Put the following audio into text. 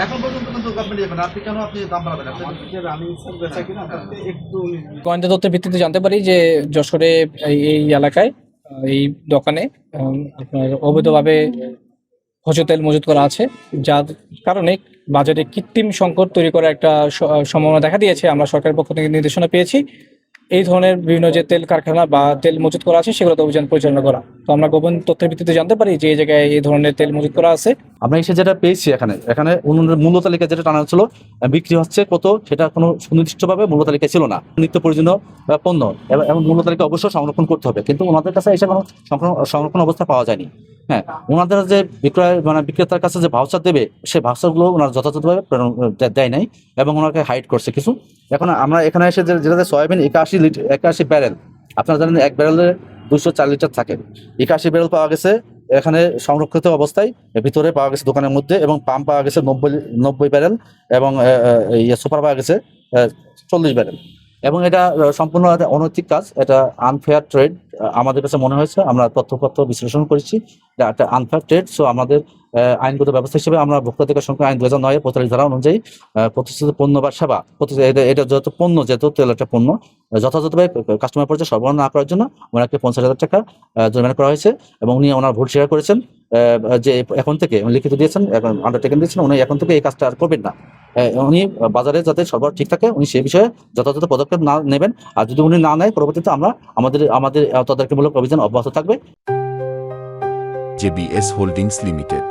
এখন পর্যন্ত কিন্তু গভর্নমেন্ট যাবেন, আপনি কেন দাম বাড়াবেন? গোয়েন্দা তথ্যের ভিত্তিতে জানতে পারি যে যশোরে এই এলাকায় এই দোকানে আপনার অবৈধভাবে ভোজ্য তেল মজুত করা আছে, যার কারণে বাজারে কৃত্রিম সংকট তৈরি করার একটা সম্ভাবনা দেখা দিয়েছে। আমরা সরকারের পক্ষ থেকে নির্দেশনা পেয়েছি এই ধরনের বিভিন্ন যে তেল কারখানা বা তেল মজুত করা আছে সেগুলোতে অভিযান পরিচালনা করা। তো আমরা গোপন তথ্যের ভিত্তিতে জানতে পারি যে এই জায়গায় এই ধরনের তেল মজুত করা আছে। আমরা এসে যেটা পেয়েছি এখানে মূল্য তালিকা যেটা টানা ছিল বিক্রি হচ্ছে কত, সেটা কোনো সুনির্দিষ্টভাবে মূল্য তালিকা ছিল না। নিত্য প্রয়োজনীয় পণ্য এবং মূল্য তালিকা অবশ্যই সংরক্ষণ করতে হবে, কিন্তু ওনাদের কাছে এসে কোনো সংরক্ষণ অবস্থা পাওয়া যায়নি। হ্যাঁ, ওনাদের যে বিক্রেতার কাছে যে ভাউচার দেবে, সেই ভাউচারগুলো ওনারা যথাযথভাবে দেয় নাই এবং ওনাকে হাইড করছে কিছু। এখন আমরা এখানে এসে যেটাতে সয়াবিন 81 ব্যারেল, আপনারা জানেন এক ব্যারেলে 204 লিটার থাকে, 81 ব্যারেল পাওয়া গেছে এখানে সংরক্ষিত অবস্থায় ভিতরে পাওয়া গেছে দোকানের মধ্যে, এবং পাম পাওয়া গেছে 90 ব্যারেল, এবং সুপার পাওয়া গেছে 40 ব্যারেল। এবং এটা সম্পূর্ণ অনৈতিক কাজ, এটা আনফেয়ার ট্রেড আমাদের কাছে মনে হয়েছে। আমরা তথ্যপত্র বিশ্লেষণ করেছি, এটা আনফেয়ার ট্রেড। সো আমাদের আইনগত ব্যবস্থা হিসেবে আমরা ভোক্তাধিকার সংক্রান্ত আইন 2009 45 ধারা অনুযায়ী প্রতিষ্ঠিত পণ্য বা সেবা, এটা যেহেতু পণ্য, যেহেতু তেল একটা পণ্য, যথাযথভাবে কাস্টমার পর্যায়ে সরবরাহ না করার জন্য ওনাকে 50,000 টাকা জরিমানা করা হয়েছে। এবং উনি ওনার ভুল স্বীকার করেছেন, যে এখন থেকে লিখিত দিয়েছেন, আন্ডারটেকেন দিয়েছেন, উনি এখন থেকে এই কাজটা আর করবেন না। উনি বাজারে যাতে সরবরাহ ঠিক থাকে উনি সেই বিষয়ে যথাযথ পদক্ষেপ না নেবেন। আর যদি উনি না নেয়, পরবর্তীতে আমাদের তদারকিমূলক অভিযান অব্যাহত থাকবে। JBS Holdings Limited।